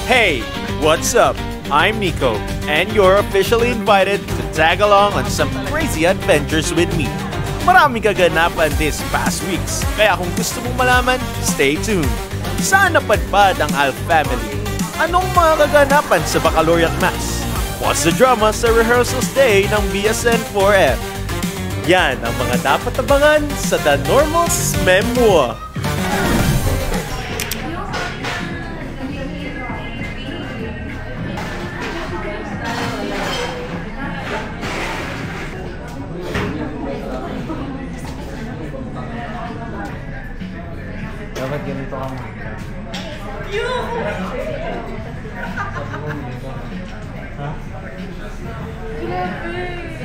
Hey, what's up? I'm Nico, and you're officially invited to tag along on some crazy adventures with me. Maraming kaganapan this past weeks, kaya kung gusto mong malaman, stay tuned. Saan napadpad ang Alf family? Anong mga kaganapan sa Baccalaureate Mass? What's the drama sa rehearsals day ng BSN 4F? Yan ang mga dapat abangan sa The Normals Memoir. Dapat ganito ka mo. Ha? Grabe!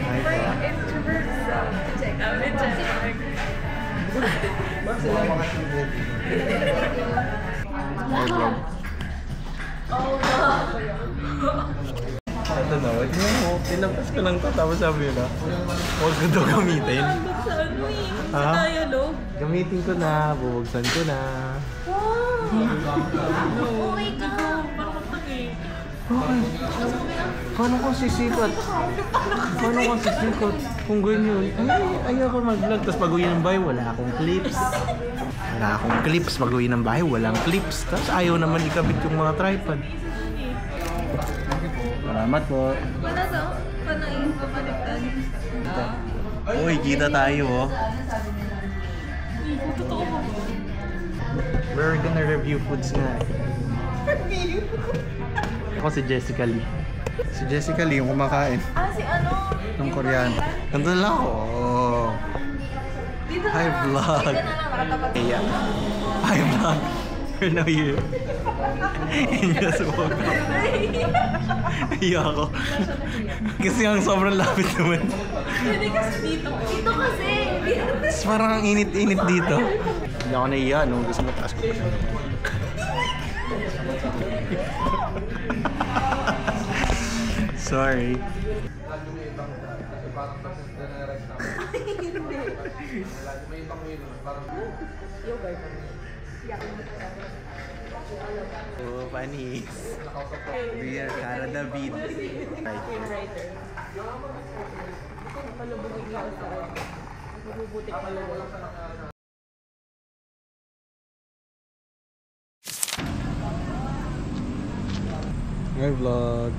My introvert self. Check out it. Ito na, wait mo. Tinapos ko lang ito, tapos sabi yun na, huwag ko ito gamitin. Saan mo eh? Sa Ha? dialogue? Gamitin ko na, bubugsan ko na. Wow! Oh my God! Parang tagay. Bakit? Paano kung sisikat? Paano kung sisikat? Kung ganyan, ayaw ko mag-vlog. Tapos pag-uwi ng bahay, wala akong clips. Wala akong clips. Pag-uwi ng bahay, walang clips. Tapos ayaw naman ikabit yung mga tripod. Salamat po. Wala sa panain papalitan. Uy, kita tayo oh. Totoo mo ba? We're gonna review foods nga. Ako si Jessica Lee. Si Jessica Lee yung kumakain. Ah, si ano? Ng Koreano. Nandun lang ako. Oh. Dito na. Hi vlog. Dito na lang, maratapat. Yeah. Hi vlog. We're now here. In just woke up. Iya ako. Kasi ang sobrang lapit naman. Hindi kasi dito. Dito kasi. Tapos parang ang init-init dito. Hindi ako naiya nung gusto mo taas ko pa siya. Sorry. Oh, panis. We are Cara David. Right here. Palubugin lang sa mabubutik palubog. Hi vlog.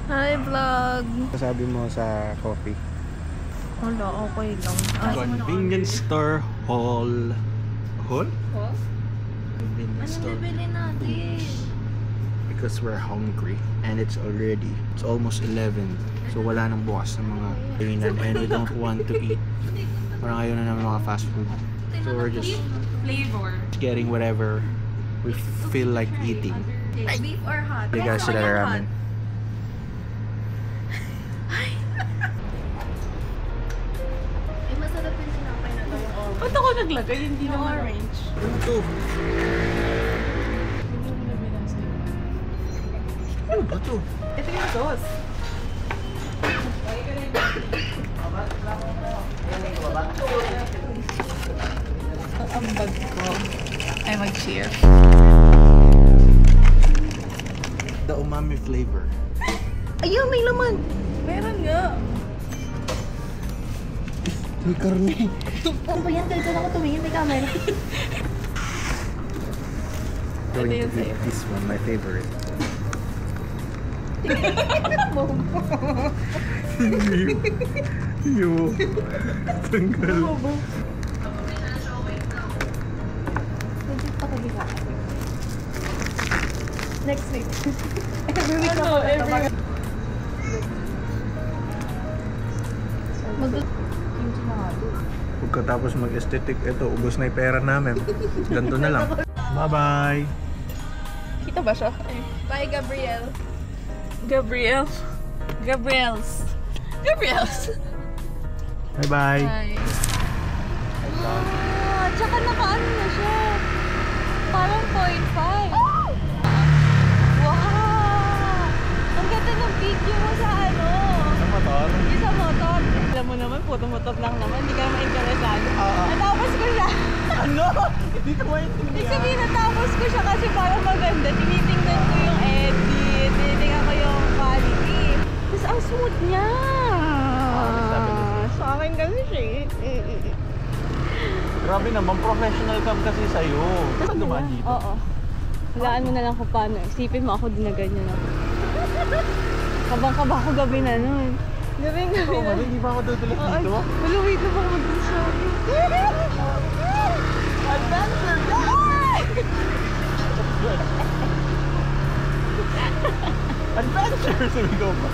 Hi vlog! Sabi mo sa coffee. Wala, okay lang. Convenience store haul. Haul? Huh? Convenience Ano store. bibili natin? Because we're hungry and it's almost 11. So wala nang bukas ng mga kainan and we don't want to eat. Parang ayaw na ng mga fast food. So we're just Flavor. getting whatever we feel like eating. Beef or hot? Hey guys, sila ramen. Ay, masarap yung sinapay na to. Ba't ako naglagay? Hindi na orange. Ito. Ano ba ito? Ito yung sauce. Ang bag ko ay mag-cheer. The umami flavor. Ayun, may laman! Meron nga. May karne. Ano ba yan? Dito na ako tumingin, may camera. Going Ito to yung be sa'yo. this one, my favorite. Yo. Tanggal. Legit pa kabila. Next week. Every week ako every Pagkatapos mag-aesthetic, ito, ubos na yung pera namin. Ganito na lang. Bye-bye! Kita ba siya? Bye, Gabriel. Gabriel. Gabriels. Gabriels. Bye-bye! Hi. Ah, tsaka naka-ano na siya. Parang 0.5. Wow! Ang ganda ng video mo sa ano. Sa motor? Yung sa motor. Alam mo naman, puro motor lang naman. Hindi ka naman interesado. Oo. Natapos ko siya. Ano? Hindi ko maintindihan. Ibig sabihin, natapos ko siya kasi parang maganda. Tinitingnan ko yung edge. Grabe naman, professional cam kasi sa'yo. Saan dumaan dito? Oo. Hulaan mo na lang kung paano. Isipin mo ako din na ganyan ako. Kabang-kaba ako gabi na nun. Gabi na. Oo, hindi ba ako dudulas dito? Wala, wait na ba ako mag-shopping? Adventure! Adventure! Sabi ko pa.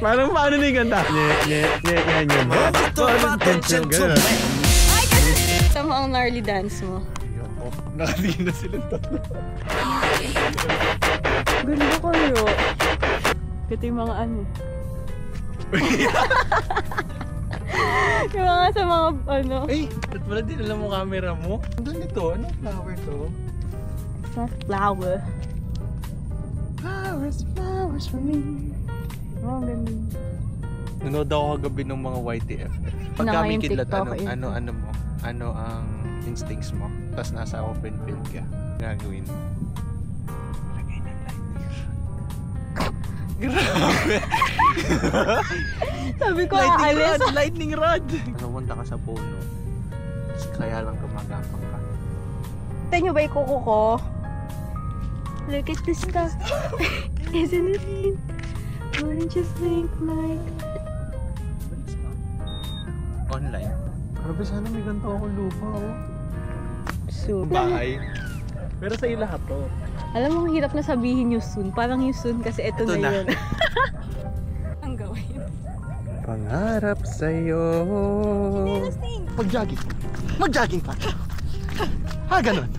Paano na yung ganda? Yan yun. Adventure, gano'n. Tama ang gnarly dance mo. Nakatingin na silang tatlo. Ganda kayo. Ito yung mga ano. Yung mga sa mga ano. Eh, ba't pala din alam mo camera mo? Doon ito, anong flower to? It's not flower. Flowers for me. Oh, ganda. Nanood ako kagabi ng mga YTF. Pag Na kami ngayong kidlat, TikTok, yun. ano mo? Ano ang instincts mo? Tapos nasa open field ka. Gagawin mo. Lagay ng lightning rod. Grabe! Sabi ko, aalis. Lightning rod! Namunta ka sa puno. Kaya lang gumagapang ka. Tignan nyo ba yung kuko ko? Look at this stuff. Isn't it neat? Wouldn't you think like... Online. Grabe, sana may ganito akong lupa, oh. Soon. Bahay. Pero sa'yo lahat to. Alam mo, ang hirap na sabihin yung soon. Parang yung soon kasi ito na yun. Ang gawin. Pangarap sa'yo. Mag-jogging. Mag-jogging ka. Ha, ganun.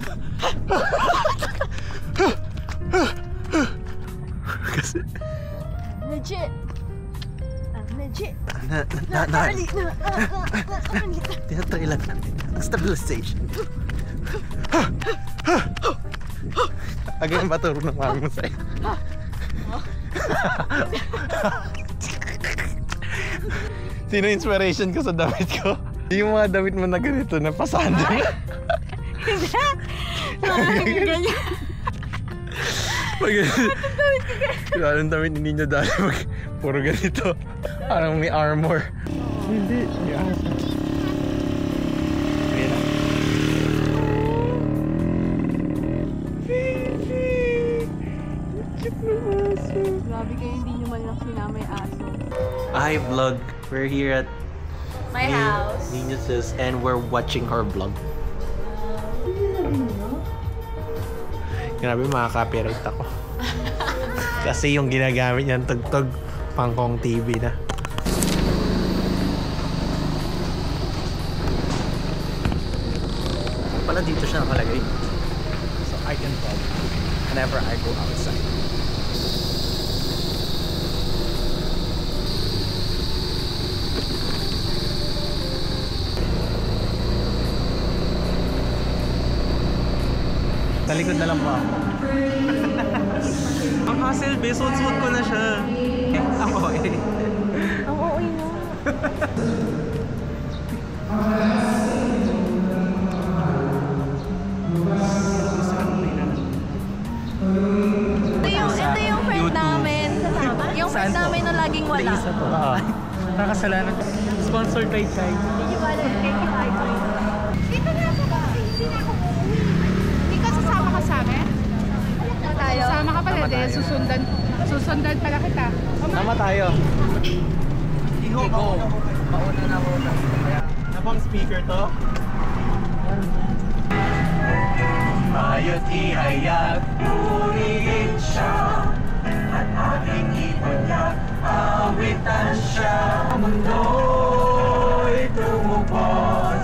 Kasi... Legit. I'm legit. Tinatailan natin ang stabilization. Agad ang paturo ng mami mo sa'yo. Sino inspiration ko sa damit ko? Yung mga damit mo na ganito, na pasando. Ganyan. Anong damit hindi nyo dahil puro ganito. Parang may armor. Hindi, may asa. Ayan na. Grabe kayo, hindi nyo man lang sinama yung aso. Hi vlog, we're here at My house. Ninus's and we're watching her vlog. Grabe, makaka-copyright ako. Kasi yung ginagamit niyang tugtog, pangkong TV na. Pala dito siya nakalagay. So I can vlog whenever I go outside. Talikod na lang po ako. Ang hassle, be. Suot-suot ko na siya. Ako eh. Ang OA mo. Ito yung friend namin. Yung friend namin na laging wala. Isa to. Nakasalanan. Sponsored by Kai. Hindi ba lang kay Kai? Dito na ako ba? Hindi na ako uuwi. Hindi ka sasama ka sa amin? Tayo. Sasama ka pala din. Susundan pala kita. Sama tayo. Iho. Mauna na muna. Napang speaker to? Mayot ihayag, purihin siya, at aking ipanyak, awitan siya. Mundo'y tumupos,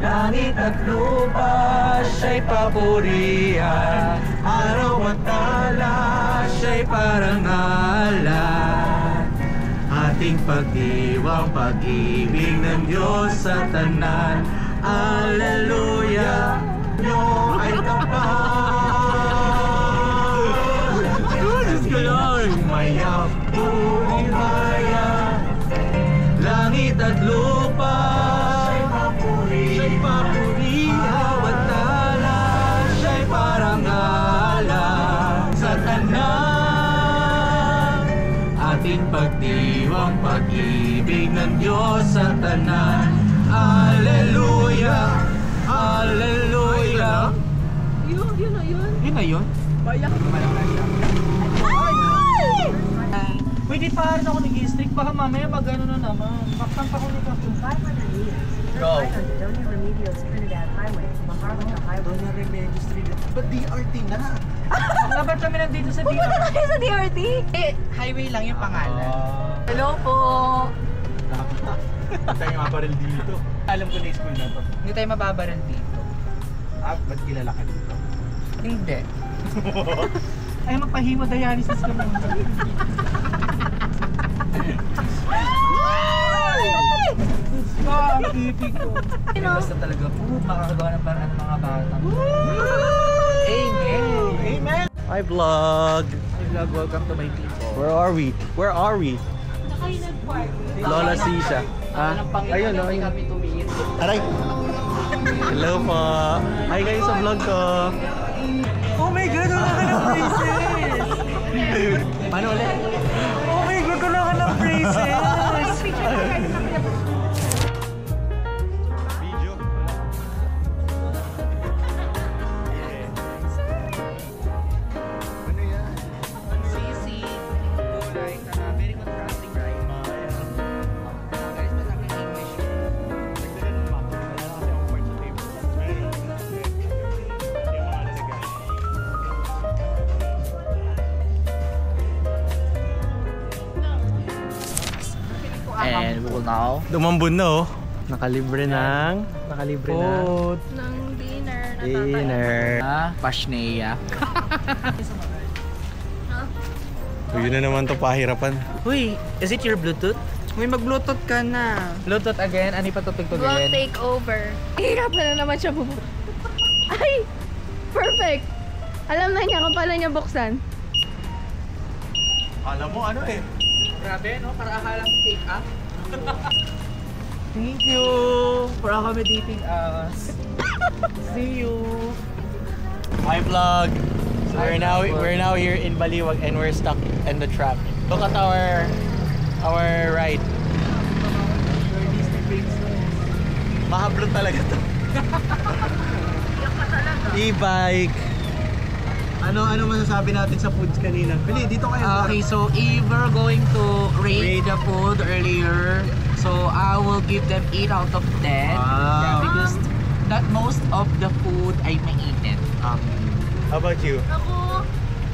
langit at lupa, siya'y papurihan. Araw at tala, siya'y parangalan. Ating pagdiwang pag-ibig ng Diyos sa tanan. Alleluia, Nyo ay tapat. Diyos ko Lord, umayaw, bumibaya. Langit at lupa, siya'y papuri, awat tala, siya'y parangalan sa tanan. Ating pagdiwang pag-ibig ng Diyos sa tanan. Hallelujah! Hallelujah! Yun na yun? Pwede pa rin ako nag-i-stick. Baka mamaya mag-ano na naman. Baktan pa ko ni Kapun. 500 meters. Go. Doña Remedios Trinidad Highway, Maharlika Highway. Doña Remedios Trinidad. Ba't DRT na? Ba't kami nandito sa DRT? Pupunta tayo sa DRT. Highway lang yung pangalan. Hello po. Tayo mabaril dito. Alam ko na yung school na to. Hindi tayo mababaran dito. Ba't kilala ka dito? Hindi. Ay, magpahemodialysis ka muna. Ang pipi ko. Basta talaga po, makakagawa ng paraan ng mga bata. Amen! Amen! Hi vlog! Hi vlog, welcome to my people. Where are we? Where are we? Lola Sisha. Ayun, no? Kami tumingin. Aray! Hello po! Hi guys sa vlog ko! Oh my God! Wala ka ng braces! Paano ulit? Oh my God! Wala ka ng braces! Sisi, kulay, very contrasting, right? Guys, masakit English. And we will now Dumambun na oh. Nakalibre ng... Nakalibre na. food. Ng dinner. Dinner. Pashneya. Yun na naman to pahirapan. Uy, is it your Bluetooth? Uy, mag-Bluetooth ka na. Bluetooth again? Ano pa Vlog tutugtugin? take over. Hirapan na naman siya bubu. Ay! Perfect! Alam na niya kung paano niya buksan. Alam mo ano eh. Grabe, no? Para akala mo take up. Thank you For accommodating us. See you. Hi vlog. So we're now here in Baliwag and we're stuck in the traffic. Look at our right. Mahablot talaga to. E-bike. Ano masasabi natin sa foods kanina? Pili, dito kayo. Okay, so if we're going to rate the food earlier, so I will give them 8 out of 10. Wow. Yeah, because that most of the food ay mainit. How about you? Ako,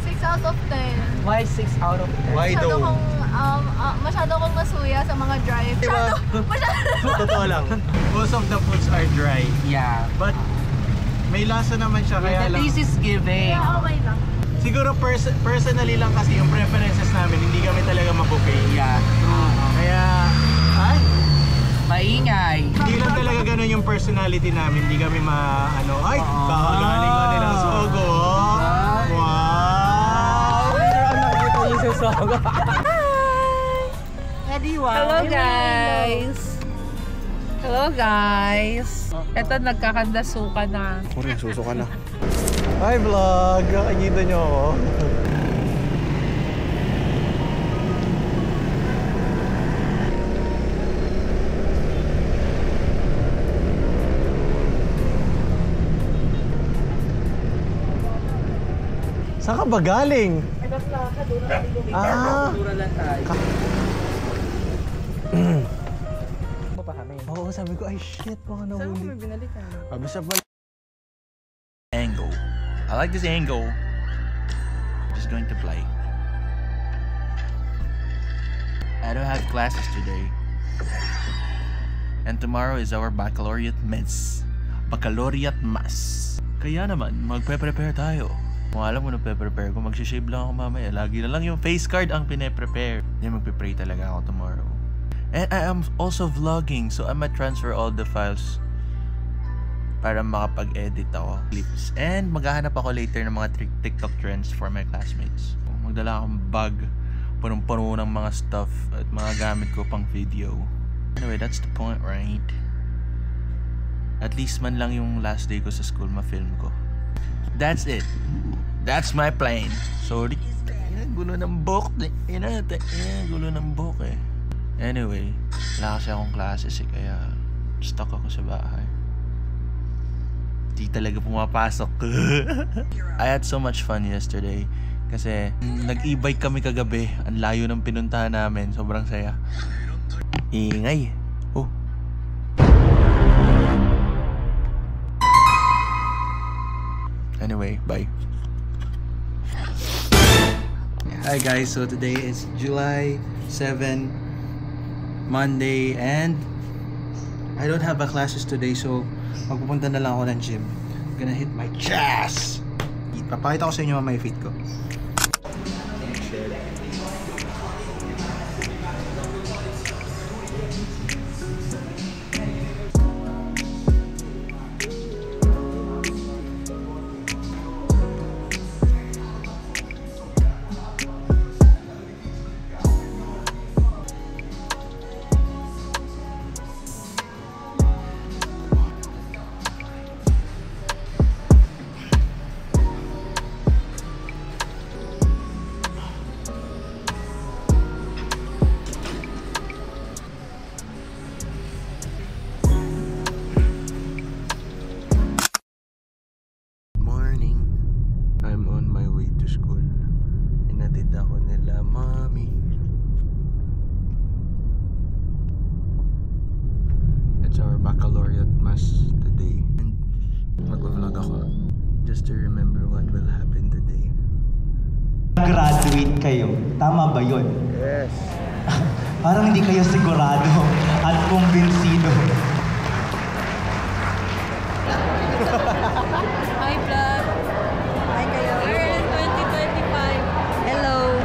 6 out of 10. Why 6 out of 10? Why Masyado though? masyado kong masuya sa mga drive. Diba? Masyado. Totoo lang. Most of the foods are dry. Yeah. But may lasa naman siya kaya The lang. taste is giving. Yeah, okay lang. Siguro personally lang kasi yung preferences namin hindi kami talaga mabuffet. Yeah. Kaya ay Maingay. hindi lang talaga ganun yung personality namin. Hindi kami kakagaling ko nilang sogo. Wow! Nakikita niyo sa sogo. Hello guys! Hello guys. Ito nagkakandasuka na. Kung susuka na. Hi vlog! Nakikita niyo ako. Saan ka ba galing? Dura lang tayo. Mo pa kami. Oo, sabi ko, ay shit, baka Saan mo nahuli. binalikan? Basta pala. Angle. I like this angle. Just going to play. I don't have classes today. And tomorrow is our baccalaureate mess. Baccalaureate mass. Kaya naman, magpe-prepare tayo. Kung alam mo na prepare ko, magsishave lang ako mamaya. Lagi na lang yung face card ang pine-prepare. Hindi, magpe-pray talaga ako tomorrow. And I am also vlogging, so I might transfer all the files para makapag-edit ako clips. And maghahanap ako later ng mga TikTok trends for my classmates. Magdala akong bag, punong-puno ng mga stuff at mga gamit ko pang video. Anyway, that's the point, right? At least man lang yung last day ko sa school ma-film ko. That's it. That's my plan. Sorry. Gulo ng book. Gulo ng book eh. Anyway, wala kasi akong classes eh, kaya Stuck ako sa bahay. Di talaga pumapasok. I had so much fun yesterday. Kasi nag-e-bike kami kagabi. Ang layo ng pinuntahan namin. Sobrang saya. Ingay. Oh. Anyway, bye. Hi guys, so today is July 7, Monday, and I don't have a classes today, so magpupunta na lang ako ng gym. I'm gonna hit my chest! Papakita ko sa inyo may feet ko. Baccalaureate mass today, and mag-vlog ako just to remember what will happen today. Graduate kayo, tama ba yun? Yes. Parang hindi kayo sigurado at kumbinsido. Hi vlog! Hi kayo! We're in 2025! Hello!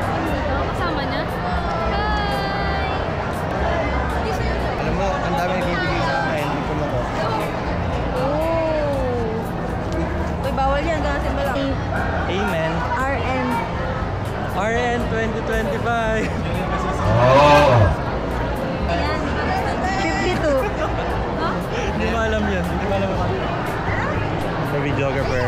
Kasama na? Hi! Alam mo, ang dami nagbibigay sa akin. Hindi ko ako. Oh! Uy, bawal yan. Ganasin mo lang. Amen. RN. RN 2025. Ayan. 52. Ha? Hindi mo alam yan. Hindi mo alam ako. The videographer.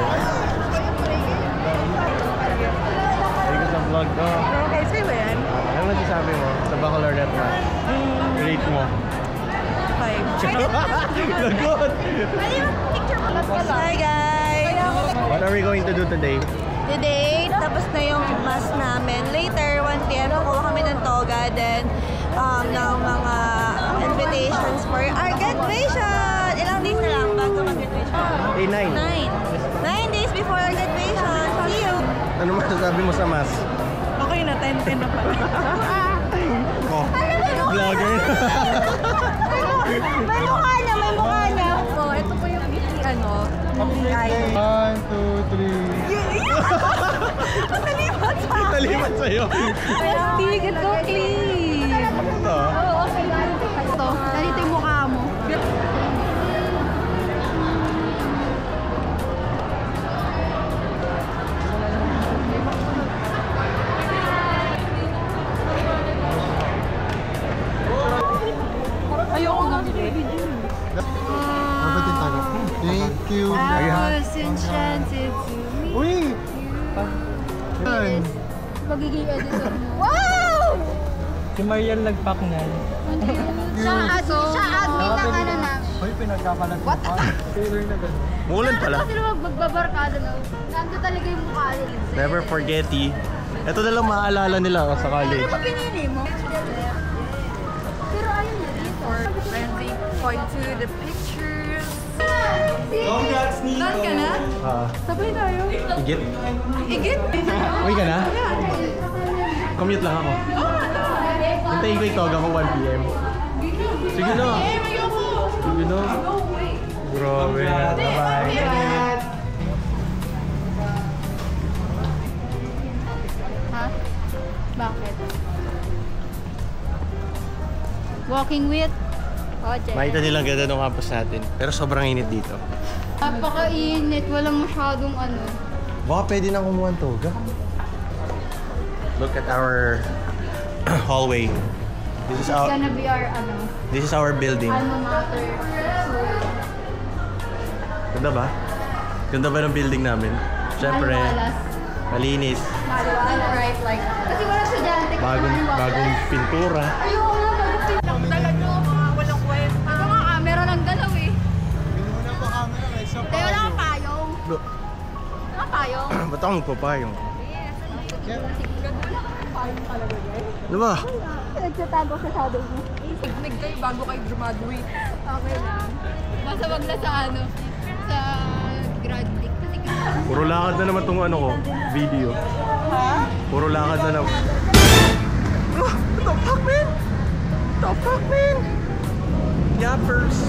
Hindi ko sa vlog ko. Okay, sa'yo ba yan? Ano masasabi mo sa baccalaureate mo? Rate mo? 5. Lagot! Hi guys! What are we going to do today? Today, tapos na yung mass namin. Later, 1 p.m. kukuha kami ng toga, then ng mga invitations for our graduation! Ilang days na lang bago mag-graduation? 9. 9 days before our graduation. See you! Ano masasabi mo sa mass? Okay na, 10-10 na pala. Oh, vlogger. May mukha niya, may mukha niya. Oh, ito po yung ano, guys. 1, 2, 3. Matalimat sa akin. Talimat sa'yo. Plastic, ito clean. Ito. Oo, okay lang. Ito, ganito yung mukha mo. Ayoko nga video. Thank you. I was enchanted to meet Uy! you. Magiging editor mo. Wow! Si Marian nagpack niyan. Siya admin na ka na namin. Hoy, pinagkakalat mo pa. Taylor na gano'n. Mulan pala. Sila magbabarkada na. Nandun talaga yung mukha nila. Never forgetty. Ito na lang maaalala nila ako sa college. Ano ba pinili mo? Pero ayun na dito. Friendly point to the pictures. Congrats, Nico! Doon ka na? Sabay tayo. Igit? Igit? Uy ka na? Commute lang ako. Hintayin ko yung toga ko 1 p.m. Sige na. Sige na. Grabe na. Bye-bye. Ha? Bakit? Walking with? Project. Makita nilang ganda ng campus natin. Pero sobrang init dito. Napakainit. Walang masyadong ano. Baka pwede na kumuha ng toga. Look at our hallway. This is It's gonna be our ano. This is our building. Alma mater. Ganda ba? Ganda ba ng building namin? Siyempre, malinis. Right, like. Kasi walang estudyante. Bagong pintura. Ayoko nga. Dala nyo, mga walang kwenta. Ito nga, camera lang dala. Look. Payong. Ba't ako magpapayong? Ano ba? Nagtatago sa sabi mo. Signig kayo bago kayo graduate. Okay lang. Basta wag na sa sa graduate. Kasi Puro lakad na naman tong ano ko, video. Ha? Puro lakad na naman. What the fuck, man? What the fuck, man? Yappers.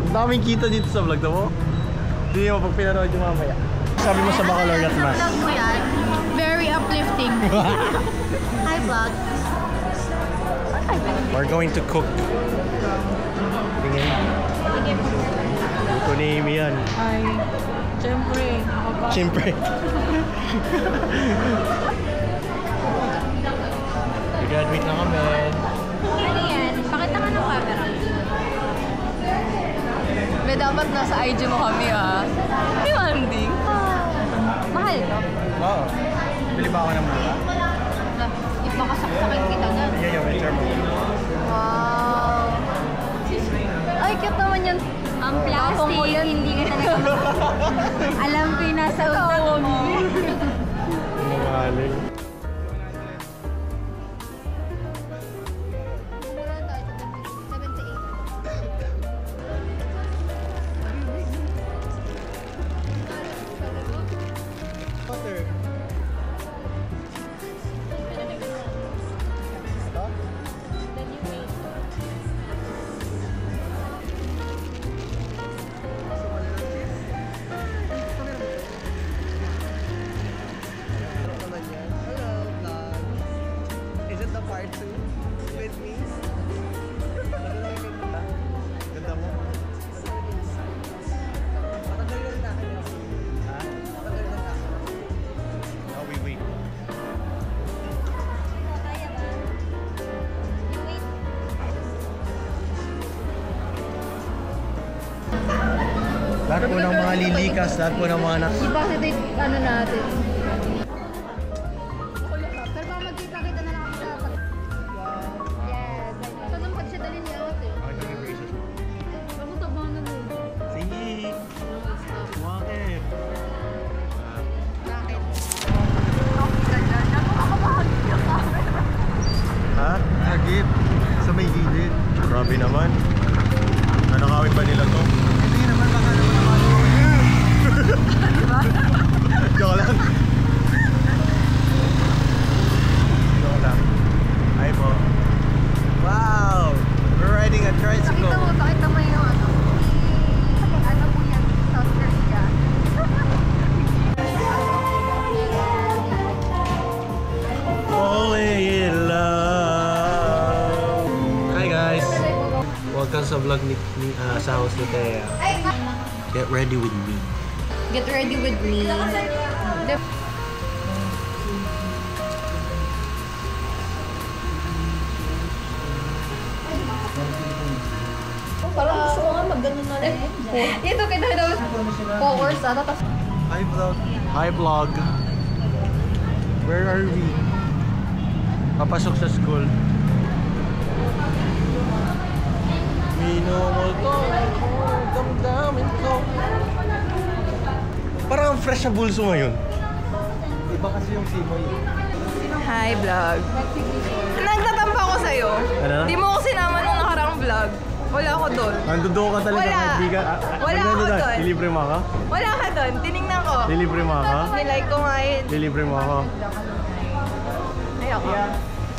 Ang daming kita dito sa vlog na mo. Hindi mo pag pinanood yung mamaya. Sabi mo sa baccalaureate mass. vlog mo yan. Very uplifting. Hi, vlog. We're going to cook. Tingin. Ito ni Amy yan. Ay, Siyempre. Graduate na kami. Ano yan? Pakita ka ng camera. May dapat nasa IG mo kami ah. Di ba, Andy? Mahal to. Oo. Bili ba ako ng mura? Baka saksakin kita na. Yeah, may charm. Wow. Ay, cute naman yan. Ang plastic, hindi ka talaga alam ko yung nasa utak mo. Nangaling. Lahat po ng mga lilikas, lahat po ng mga I-positive ano natin. Pero baka magkita-kita na lang ako sa yes. So, nung pag siya dali niya ate. Ako tabang na nun. Sige! Bakit? Bakit? Ha? Agit? Sa may gilid. Grabe naman. Nanakawin ba nila to? Hindi naman baka naman diba? Joke lang. Joke lang. Hi po. Wow! We're riding a tricycle. Pakita mo yung ano. Ano po yan? South Korea. Falling in love. Hi guys. Welcome sa vlog sa house ni Thea. Get ready with me. Get ready with me. Parang gusto ko nga mag-ganon na rin. Ito kita daw 4 hours ata. Hi vlog. Hi vlog. Where are we? Papasok sa school. Damdamin ko. Parang ang fresh na bulso ngayon. Iba kasi yung simoy. Hi, vlog. Nagtatampa ako sa'yo. Ano? Di mo ako sinama nung nakaraang vlog. Wala ako doon. Nandun ka talaga. Wala. Kahit di ka. Wala ako doon. Lilibre mo ako? Wala ka doon. Tinignan ko. Lilibre mo ako? Nilike ko nga yun. Lilibre mo ako? Ayoko.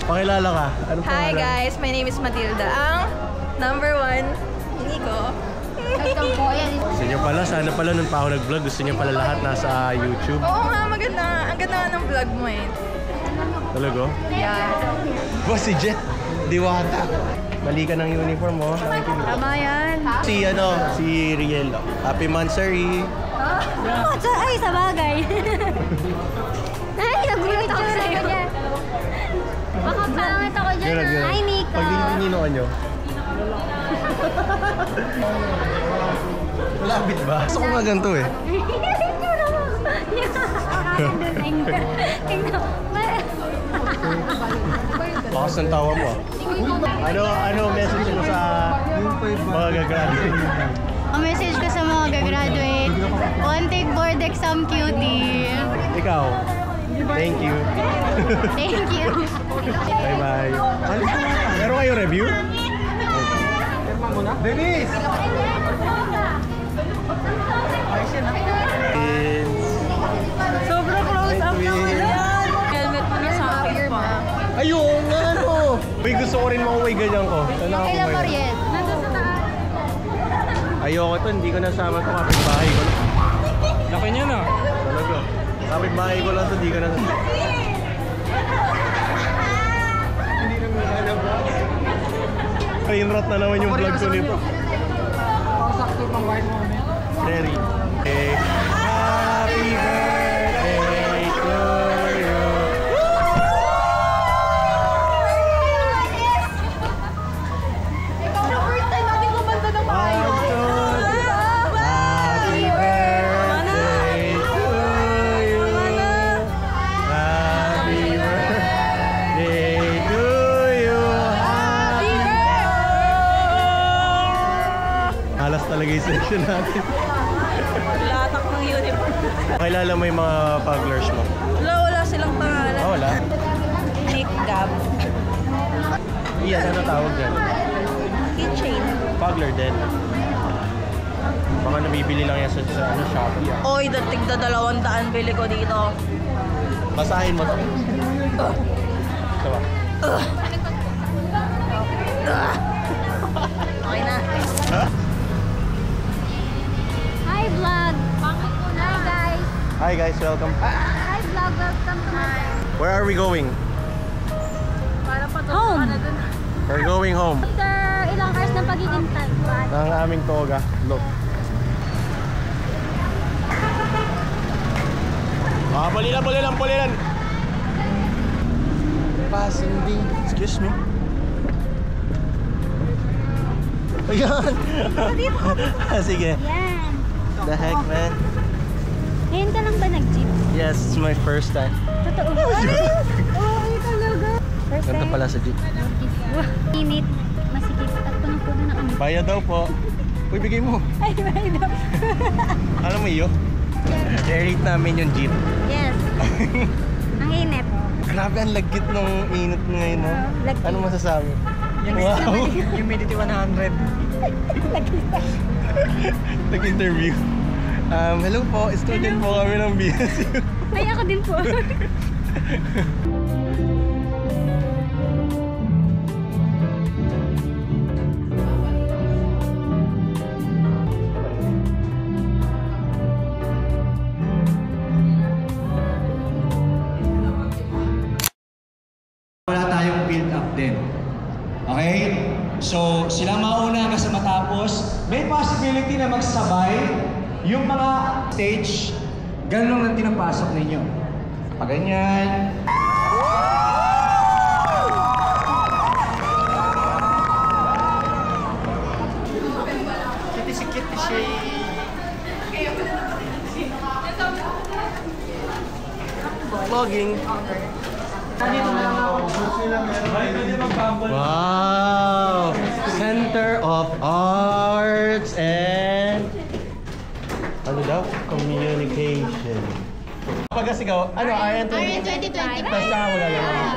Pakilala ka. Ano Hi pangalan? guys, my name is Matilda. Ang number 1, Nico. Gusto niyo pala, sana pala nung pa ako nag-vlog, gusto niyo pala lahat nasa YouTube. Oo nga, maganda. Ang ganda nga ng vlog mo eh. Talaga? Yeah. Boss, si Jet. Diwata. Mali ka ng uniform mo. Tama yan. Si Riel. Happy Mansari. Ay, sa bagay. Ay, nagulit ako sa'yo. Baka pangit ako dyan. Hi, Nico. Pag dininoan nyo. Malapit ba? Gusto ko nga ganito eh. Bakas ng tawa mo. Ano message mo sa mga gagraduate? Ang message ko sa mga gagraduate, one take board exam cutie. Ikaw. Thank you. Thank you. Bye-bye. Meron kayo review? Denise! Sobrang close up naman yan. Helmet mo na sa akin pa. Ayun, nga ano. Uy, gusto ko rin makuha ganyan ko. Sana ako Kailan pa ngayon. rin? Nandun sa taas. Ayoko to, hindi ko nasama to kapitbahay ko. Laki niya na. Talaga. Kapitbahay ko lang to, hindi ko nasama. Hindi na mo lalabas. Train rot na naman yung vlog ko nito. Sakto pang bayad mo kami. Very. Okay. Happy birthday to you. Ikaw na first time natin kumanta ng maayos. Happy birthday to you. Happy birthday to you. Happy birthday. Halas talaga yung session natin. Latak ng uniform. Pakilala mo yung mga pugglers mo. Wala silang pangalan. Ah, wala. Nick Gab. Iyan, ano tawag dyan? Keychain. Puggler din. Baka nabibili lang yan sa Shopee ah. Oy, datig na 200 bili ko dito. Basahin mo to. Ito ba? Okay na. Hi vlog. Hi guys. Hi guys, welcome. Hi vlog. Welcome to my Where are we going? home. We're going home. After ilang hours ng paghihintay. Ng aming toga. Look. Ah, balilan. Passing. Excuse me. Ayan. Sige. Yan. The heck, man? Ngayon ka lang ba nag-jeep? Yes, it's my first time. Totoo ba? Oo, talaga. First Ganda time. pala sa jeep. Init. Masikip. At punong-puno na kami. Bayad daw po. Uy, bigay mo. Ay, may daw. Alam mo yun? I-rate namin yung jeep. Yes. Ang init. Grabe, ang lagkit ng init ngayon, no? Lagkit. Ano masasabi? Wow! Humidity 100. Nag-interview. Hello po, student po kami ng BSU. Ay, ako din po. Wala tayong build up din. Okay? So, sila mauna hanggang sa matapos. May possibility na magsabay yung mga stage. Ganun ang tinapasok ninyo. Pag ganyan. Vlogging. Wow! Center of Arts and ano daw? Communication. Pagkasigaw, ano? RN 2020. Tapos saan mo lalagyan?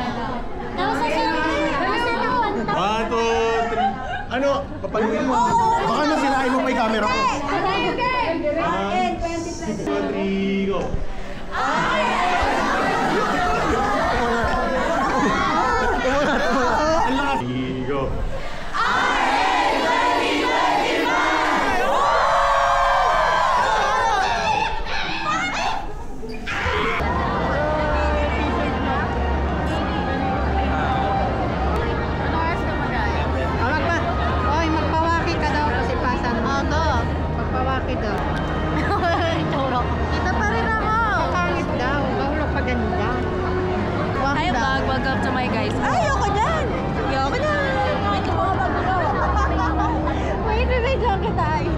Tapos sa sunod. 1, 2, 3. Ano? Papaluin mo. Baka na sinain mo may camera ko. 1, 2, 3, go! Go! Magpawaki ka daw kasi pasan mo. Magpawaki daw. Kita pa rin ako. Pangit daw. Bawal pa ganda. Hi vlog, welcome to my guys. Ayoko dyan! Ayoko dyan! May kapawa mag-vlog. Wait, may jacket tayo.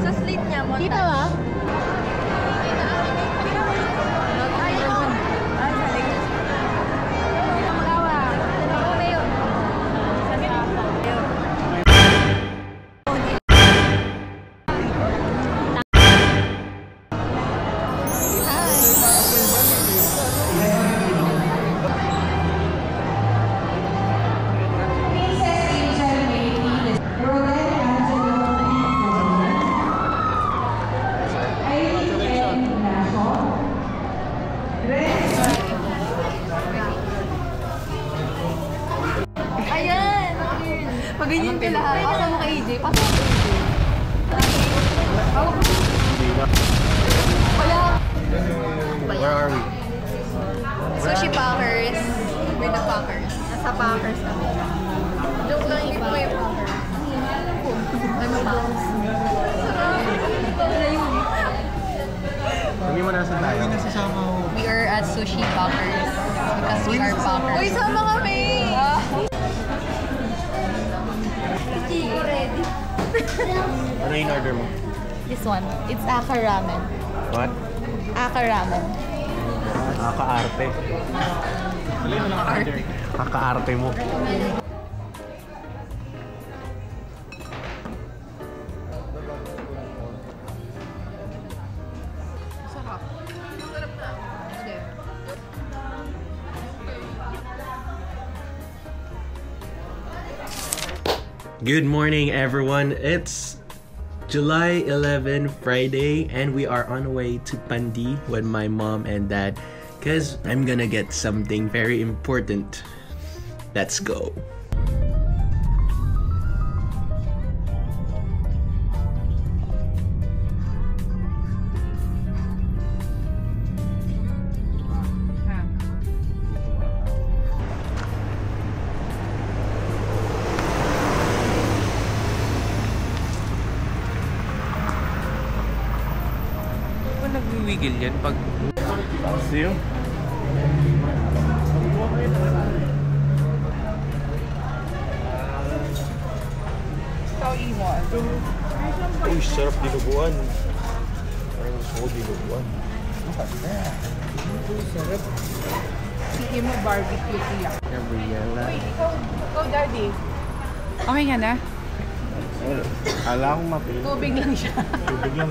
Sa slit niya mo. Kita ba? nasa tayo? We are at Sushi Packers because we are packers. Uy, sama kami! Ready? Ano yung order mo? This one. It's Aka Ramen. What? Aka Ramen. Kakaarte. Kakaarte mo. Good morning, everyone. It's July 11, Friday, and we are on our way to Pandi with my mom and dad because I'm gonna get something very important. Let's go. Nagwiwigil yan pag... See you? Uy, sarap dinuguan. Parang gusto ko dinuguan. Sarap. Sige mo barbecue siya. Gabriela. Ikaw, Daddy. Okay ka na? Ala akong mapil. Tubig lang siya. Tubig lang.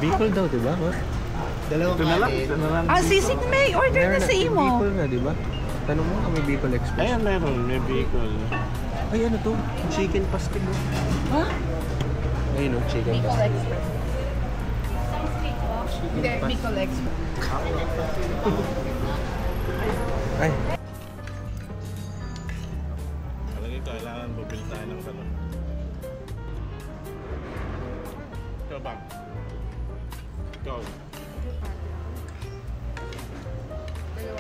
Bicol daw, di ba? Dalawang ito na lang. Ito na lang. Sisig may order na sa imo. Bicol nga, di ba? Tanong mo kami Bicol Express. Ayan, meron. May Bicol. Ay, ano to? Chicken pastel. Ha? Ayun, chicken Bicol pastel. Express. Hindi, Bicol Express. Ay. Talaga kailangan bubili tayo ng kanon. Ikaw bang? Ikaw. Bili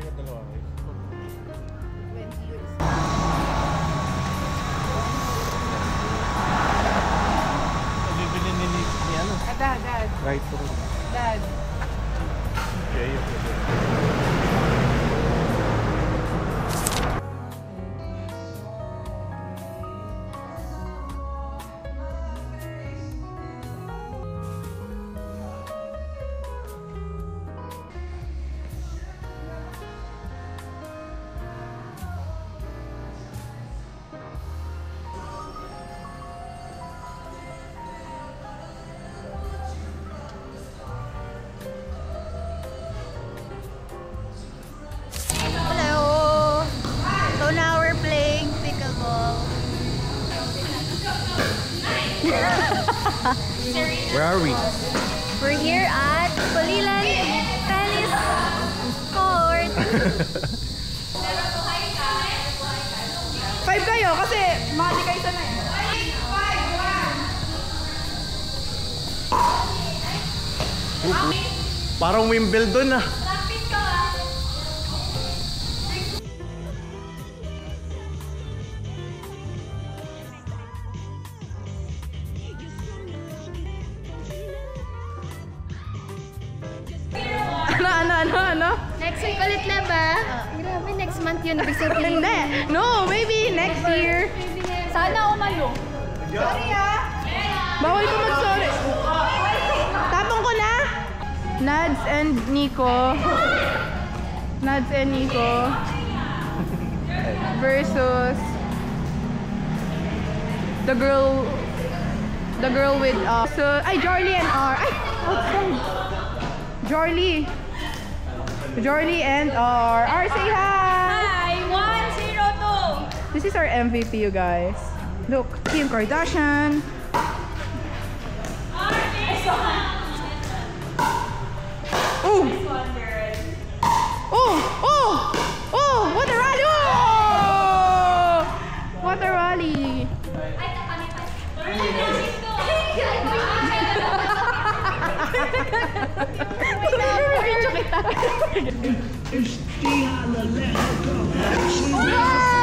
ka dalawa. Bibili ni ano? Dad. Right to. Dad. Okay, okay. Hello! So now we're playing pickleball. Where are we? We're here at Pulilan Tennis Court. 5 kayo kasi mali kayo sa na eh. Parang Wimbledon ah. Ano? Next week ulit na ba? Grabe, next month yun. Ibig sabihin. Hindi. No, maybe next year. Sana umalo. Sorry ah. Bawal ko mag-sorry. Tapong ko na. Nads and Nico versus the girl with Jorly and R. Ay, outside. Jorly and R. R, say hi. Hi, 102. This is our MVP, you guys. Look, Kim Kardashian. Oh! What a rally! Oh! What a rally! Wow!